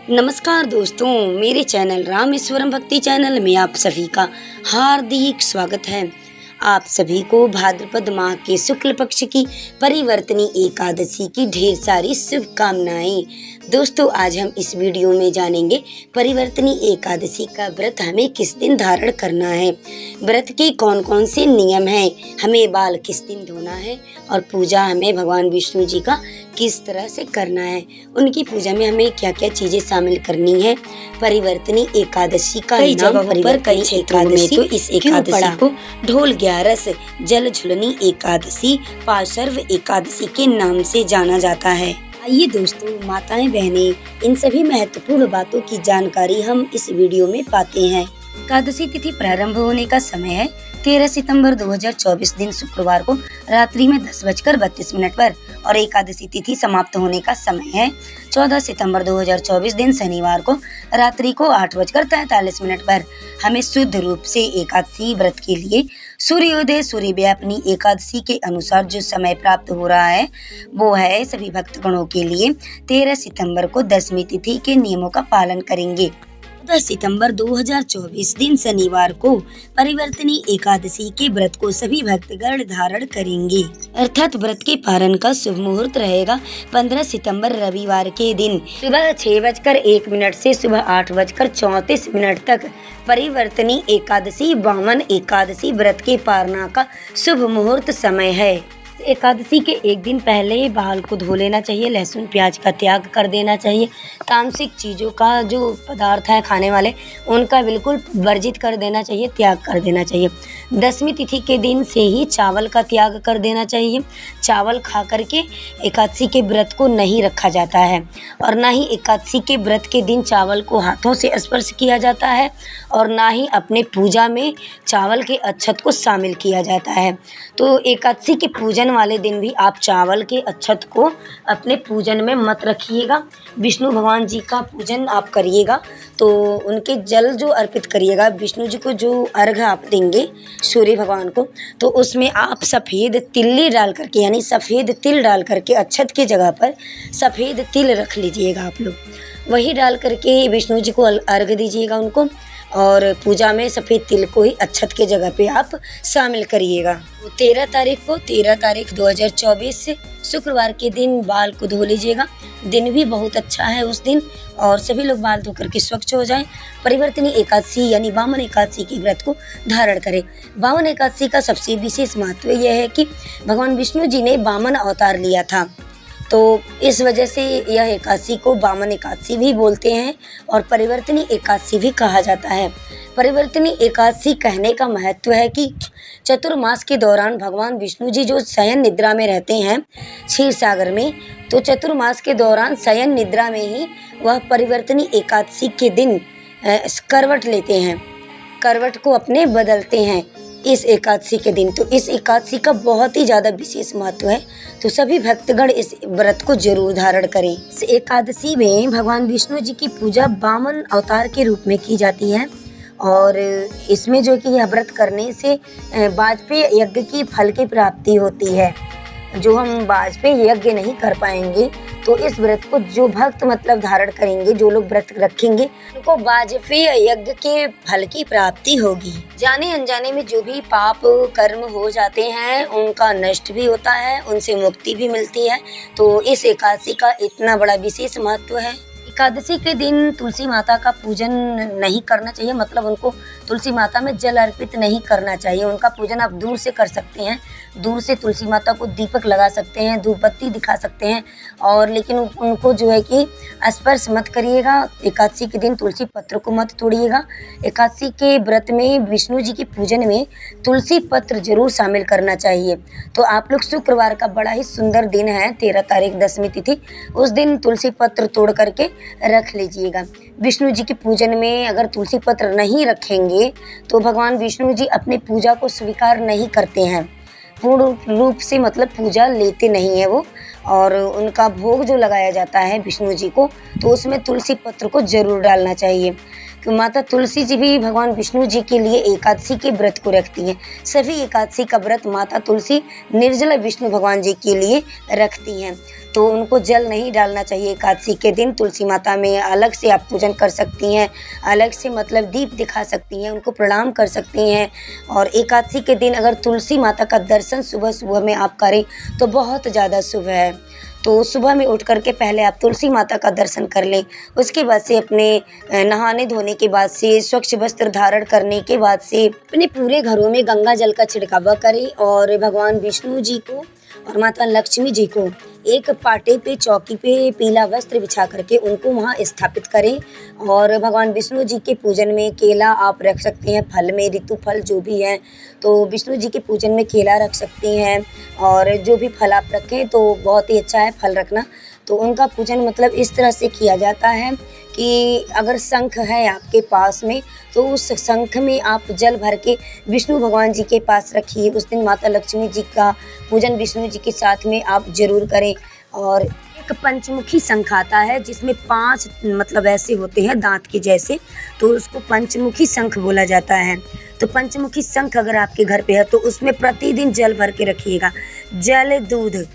नमस्कार दोस्तों, मेरे चैनल रामेश्वरम भक्ति चैनल में आप सभी का हार्दिक स्वागत है। आप सभी को भाद्रपद माह के शुक्ल पक्ष की परिवर्तनी एकादशी की ढेर सारी शुभकामनाएं। दोस्तों, आज हम इस वीडियो में जानेंगे परिवर्तनी एकादशी का व्रत हमें किस दिन धारण करना है, व्रत के कौन कौन से नियम हैं, हमें बाल किस दिन धोना है और पूजा हमें भगवान विष्णु जी का किस तरह से करना है, उनकी पूजा में हमें क्या क्या चीजें शामिल करनी है। परिवर्तनी एकादशी का नाम परिवर्तनी एकादशी, तो इस एकादशी को ढोल ग्यारस, जल झुलनी एकादशी, पाशर्व एकादशी के नाम से जाना जाता है। आइए दोस्तों, माताएं बहनें, इन सभी महत्वपूर्ण बातों की जानकारी हम इस वीडियो में पाते हैं। एकादशी तिथि प्रारंभ होने का समय है 13 सितंबर 2024 दिन शुक्रवार को रात्रि में 10:32 पर और एकादशी तिथि समाप्त होने का समय है 14 सितंबर 2024 दिन शनिवार को रात्रि को 8:43 पर। हमें शुद्ध रूप से एकादशी व्रत के लिए सूर्योदय सूर्यव्यापनी एकादशी के अनुसार जो समय प्राप्त हो रहा है वो है सभी भक्तगणों के लिए 13 सितंबर को दशमी तिथि के नियमों का पालन करेंगे। 14 सितंबर 2024 दिन शनिवार को परिवर्तनी एकादशी के व्रत को सभी भक्तगण धारण करेंगे, अर्थात व्रत के पारण का शुभ मुहूर्त रहेगा 15 सितंबर रविवार के दिन सुबह 6:01 से सुबह 8:34 तक। परिवर्तनी एकादशी वामन एकादशी व्रत के पारणा का शुभ मुहूर्त समय है। एकादशी के एक दिन पहले बाल को धो लेना चाहिए, लहसुन प्याज का त्याग कर देना चाहिए, तामसिक चीज़ों का जो पदार्थ है खाने वाले उनका बिल्कुल वर्जित कर देना चाहिए, त्याग कर देना चाहिए। दशमी तिथि के दिन से ही चावल का त्याग कर देना चाहिए। चावल खा करके एकादशी के व्रत को नहीं रखा जाता है और ना ही एकादशी के व्रत के दिन चावल को हाथों से स्पर्श किया जाता है और ना ही अपने पूजा में चावल के अक्षत को शामिल किया जाता है। तो एकादशी के पूजन वाले दिन भी आप चावल के अक्षत को अपने पूजन में मत रखिएगा। विष्णु भगवान जी का पूजन आप करिएगा तो उनके जल जो अर्पित करिएगा, विष्णु जी को जो अर्घ आप देंगे सूर्य भगवान को, तो उसमें आप सफ़ेद तिल्ली डाल करके यानी सफ़ेद तिल डाल करके अक्षत की जगह पर सफ़ेद तिल रख लीजिएगा। आप लोग वही डाल करके विष्णु जी को अर्घ दीजिएगा उनको, और पूजा में सफ़ेद तिल को ही अक्षत के जगह पे आप शामिल करिएगा। 13 तारीख 2024 शुक्रवार के दिन बाल को धो लीजिएगा। दिन भी बहुत अच्छा है उस दिन और सभी लोग बाल धो करके स्वच्छ हो जाएं। परिवर्तनी एकादशी यानी वामन एकादशी के व्रत को धारण करें। वामन एकादशी का सबसे विशेष महत्व यह है कि भगवान विष्णु जी ने वामन अवतार लिया था, तो इस वजह से यह एकादशी को वामन एकादशी भी बोलते हैं और परिवर्तनी एकादशी भी कहा जाता है। परिवर्तनी एकादशी कहने का महत्व है कि चतुर्मास के दौरान भगवान विष्णु जी जो शयन निद्रा में रहते हैं क्षीर सागर में, तो चतुर्मास के दौरान शयन निद्रा में ही वह परिवर्तनी एकादशी के दिन करवट लेते हैं, करवट को अपने बदलते हैं इस एकादशी के दिन। तो इस एकादशी का बहुत ही ज़्यादा विशेष महत्व है, तो सभी भक्तगण इस व्रत को जरूर धारण करें। इस एकादशी में भगवान विष्णु जी की पूजा वामन अवतार के रूप में की जाती है और इसमें जो कि यह व्रत करने से वाजपेय यज्ञ की फल की प्राप्ति होती है। जो हम वाजपेय यज्ञ नहीं कर पाएंगे तो इस व्रत को जो भक्त मतलब धारण करेंगे, जो लोग व्रत रखेंगे, उनको वाजपेय यज्ञ के फल की प्राप्ति होगी। जाने अनजाने में जो भी पाप कर्म हो जाते हैं उनका नष्ट भी होता है, उनसे मुक्ति भी मिलती है। तो इस एकादशी का इतना बड़ा विशेष महत्व है। एकादशी के दिन तुलसी माता का पूजन नहीं करना चाहिए, मतलब उनको तुलसी माता में जल अर्पित नहीं करना चाहिए। उनका पूजन आप दूर से कर सकते हैं, दूर से तुलसी माता को दीपक लगा सकते हैं, धूप बत्ती दिखा सकते हैं, और लेकिन उनको जो है कि स्पर्श मत करिएगा। एकादशी के दिन तुलसी पत्र को मत तोड़िएगा। एकादशी के व्रत में विष्णु जी की पूजन में तुलसी पत्र जरूर शामिल करना चाहिए। तो आप लोग शुक्रवार का बड़ा ही सुंदर दिन है 13 तारीख दशमी तिथि, उस दिन तुलसी पत्र तोड़ करके रख लीजिएगा। विष्णु जी की पूजन में अगर तुलसी पत्र नहीं रखेंगे तो भगवान विष्णु जी अपनी पूजा को स्वीकार नहीं करते हैं, पूर्ण रूप से मतलब पूजा लेते नहीं है वो, और उनका भोग जो लगाया जाता है विष्णु जी को तो उसमें तुलसी पत्र को जरूर डालना चाहिए। तो माता तुलसी जी भी भगवान विष्णु जी के लिए एकादशी के व्रत को रखती हैं। सभी एकादशी का व्रत माता तुलसी निर्जला विष्णु भगवान जी के लिए रखती हैं। तो उनको जल नहीं डालना चाहिए। एकादशी के दिन तुलसी माता में अलग से आप पूजन कर सकती हैं, अलग से मतलब दीप दिखा सकती हैं, उनको प्रणाम कर सकती हैं। और एकादशी के दिन अगर तुलसी माता का दर्शन सुबह-सुबह में आप करें तो बहुत ज़्यादा शुभ है। तो सुबह में उठ कर के पहले आप तुलसी माता का दर्शन कर लें। उसके बाद से अपने नहाने धोने के बाद से, स्वच्छ वस्त्र धारण करने के बाद से अपने पूरे घरों में गंगा जल का छिड़कावा करें और भगवान विष्णु जी को और माता लक्ष्मी जी को एक पाटे पे, चौकी पे पीला वस्त्र बिछा करके उनको वहाँ स्थापित करें। और भगवान विष्णु जी के पूजन में केला आप रख सकते हैं, फल में ऋतु फल जो भी है, तो विष्णु जी के पूजन में केला रख सकती हैं। और जो भी फल आप रखें तो बहुत ही अच्छा है फल रखना। तो उनका पूजन मतलब इस तरह से किया जाता है कि अगर शंख है आपके पास में तो उस शंख में आप जल भर के विष्णु भगवान जी के पास रखिए। उस दिन माता लक्ष्मी जी का पूजन विष्णु जी के साथ में आप ज़रूर करें। और एक पंचमुखी शंख आता है जिसमें 5 मतलब ऐसे होते हैं दांत के जैसे, तो उसको पंचमुखी शंख बोला जाता है। तो पंचमुखी शंख अगर आपके घर पे है तो उसमें प्रतिदिन जल भर के रखिएगा। जल दूध,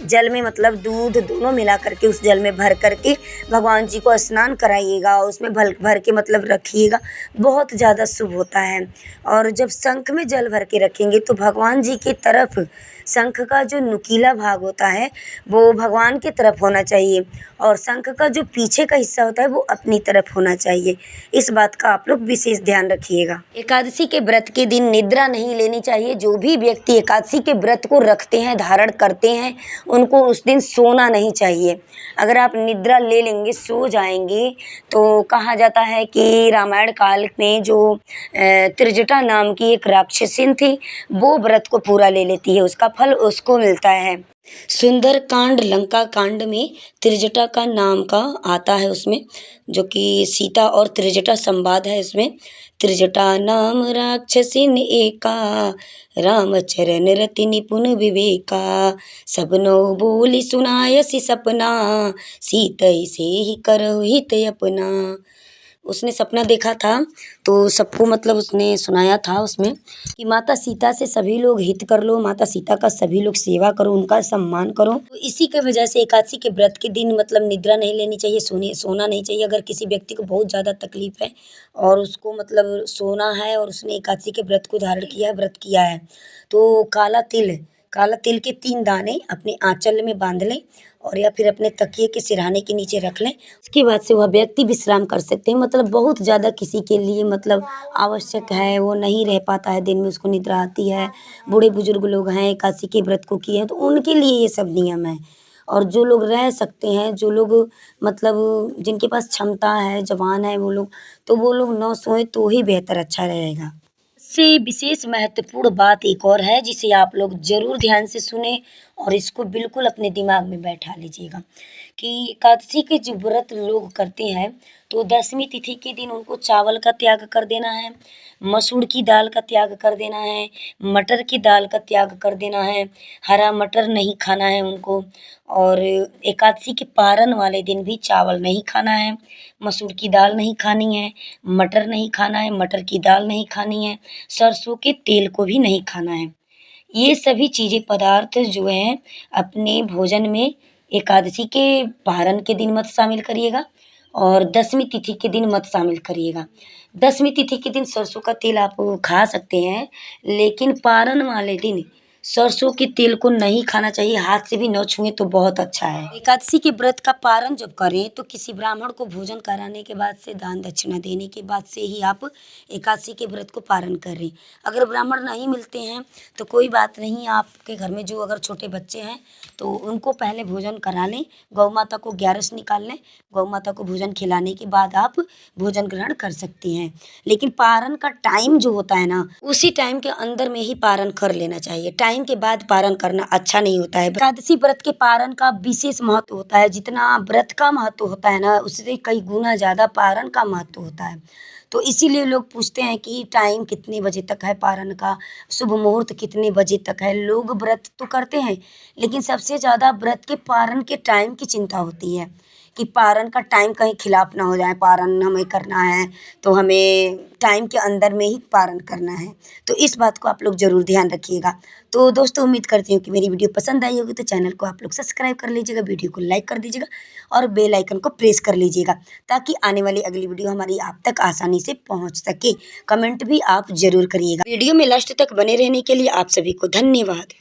जल में मतलब दूध दोनों मिला करके उस जल में भर करके भगवान जी को स्नान कराइएगा, उसमें भर के मतलब रखिएगा, बहुत ज़्यादा शुभ होता है। और जब शंख में जल भर के रखेंगे तो भगवान जी की तरफ शंख का जो नुकीला भाग होता है वो भगवान की तरफ होना चाहिए और शंख का जो पीछे का हिस्सा होता है वो अपनी तरफ होना चाहिए। इस बात का आप लोग विशेष ध्यान रखिएगा। एकादशी के व्रत के दिन निद्रा नहीं लेनी चाहिए। जो भी व्यक्ति एकादशी के व्रत को रखते हैं, धारण करते हैं, उनको उस दिन सोना नहीं चाहिए। अगर आप निद्रा ले लेंगे, सो जाएंगे, तो कहा जाता है कि रामायण काल में जो त्रिजटा नाम की एक राक्षसिन थी वो व्रत को पूरा ले लेती है, उसका फल उसको मिलता है। सुंदर कांड लंका कांड में त्रिजटा का नाम का आता है उसमें, जो कि सीता और त्रिजटा संवाद है इसमें। त्रिजटा नाम राक्षसिन एका, राम चरण रति निपुण विवेका, सबनो बोली सुनायसी सपना, सीतई से ही करहु हित अपना। उसने सपना देखा था तो सबको मतलब उसने सुनाया था उसमें कि माता सीता से सभी लोग हित कर लो, माता सीता का सभी लोग सेवा करो, उनका सम्मान करो। तो इसी के वजह से एकादशी के व्रत के दिन मतलब निद्रा नहीं लेनी चाहिए, सोना नहीं चाहिए। अगर किसी व्यक्ति को बहुत ज़्यादा तकलीफ है और उसको मतलब सोना है और उसने एकादशी के व्रत को धारण किया है, व्रत किया है, तो काला तिल के 3 दाने अपने आंचल में बांध लें और या फिर अपने तकिए के सिरहाने के नीचे रख लें। उसके बाद से वह व्यक्ति विश्राम कर सकते हैं। मतलब बहुत ज़्यादा किसी के लिए मतलब आवश्यक है, वो नहीं रह पाता है, दिन में उसको निद्रा आती है, बूढ़े बुजुर्ग लोग हैं, एकादशी के व्रत को किए हैं, तो उनके लिए ये सब नियम है। और जो लोग रह सकते हैं, जो लोग मतलब जिनके पास क्षमता है, जवान है वो लोग, तो वो लोग ना सोएं तो ही बेहतर अच्छा रहेगा। इससे विशेष महत्वपूर्ण बात एक और है जिसे आप लोग ज़रूर ध्यान से सुने और इसको बिल्कुल अपने दिमाग में बैठा लीजिएगा कि एकादशी के जो व्रत लोग करते हैं तो 10वीं तिथि के दिन उनको चावल का त्याग कर देना है, मसूर की दाल का त्याग कर देना है, मटर की दाल का त्याग कर देना है, हरा मटर नहीं खाना है उनको। और एकादशी के पारण वाले दिन भी चावल नहीं खाना है, मसूर की दाल नहीं खानी है, मटर नहीं खाना है, मटर की दाल नहीं खानी है, सरसों के तेल को भी नहीं खाना है। ये सभी चीज़ें पदार्थ जो हैं अपने भोजन में एकादशी के पारण के दिन मत शामिल करिएगा और 10वीं तिथि के दिन मत शामिल करिएगा। 10वीं तिथि के दिन सरसों का तेल आप खा सकते हैं, लेकिन पारण वाले दिन सरसों के तेल को नहीं खाना चाहिए, हाथ से भी न छुएं तो बहुत अच्छा है। एकादशी के व्रत का पारण जब करें तो किसी ब्राह्मण को भोजन कराने के बाद से, दान दक्षिणा देने के बाद से ही आप एकादशी के व्रत को पारण करें। अगर ब्राह्मण नहीं मिलते हैं तो कोई बात नहीं, आपके घर में जो अगर छोटे बच्चे हैं तो उनको पहले भोजन करा लें, गौ माता को 11 निकाल लें, गौ माता को भोजन खिलाने के बाद आप भोजन ग्रहण कर सकती हैं। लेकिन पारण का टाइम जो होता है ना, उसी टाइम के अंदर में ही पारण कर लेना चाहिए, टाइम के बाद पारण करना अच्छा नहीं होता है। एकादशी व्रत के पारण का विशेष महत्व होता है, जितना व्रत का महत्व होता है ना उससे कई गुना ज़्यादा पारण का महत्व होता है। तो इसीलिए लोग पूछते हैं कि टाइम कितने बजे तक है पारण का, शुभ मुहूर्त कितने बजे तक है। लोग व्रत तो करते हैं लेकिन सबसे ज़्यादा व्रत के पारण के टाइम की चिंता होती है कि पारण का टाइम कहीं खिलाफ ना हो जाए। पारण हमें करना है तो हमें टाइम के अंदर में ही पारण करना है, तो इस बात को आप लोग ज़रूर ध्यान रखिएगा। तो दोस्तों उम्मीद करती हूँ कि मेरी वीडियो पसंद आई होगी, तो चैनल को आप लोग सब्सक्राइब कर लीजिएगा, वीडियो को लाइक कर दीजिएगा और बेल आइकन को प्रेस कर लीजिएगा, ताकि आने वाली अगली वीडियो हमारी आप तक आसानी से पहुँच सके। कमेंट भी आप ज़रूर करिएगा। वीडियो में लास्ट तक बने रहने के लिए आप सभी को धन्यवाद।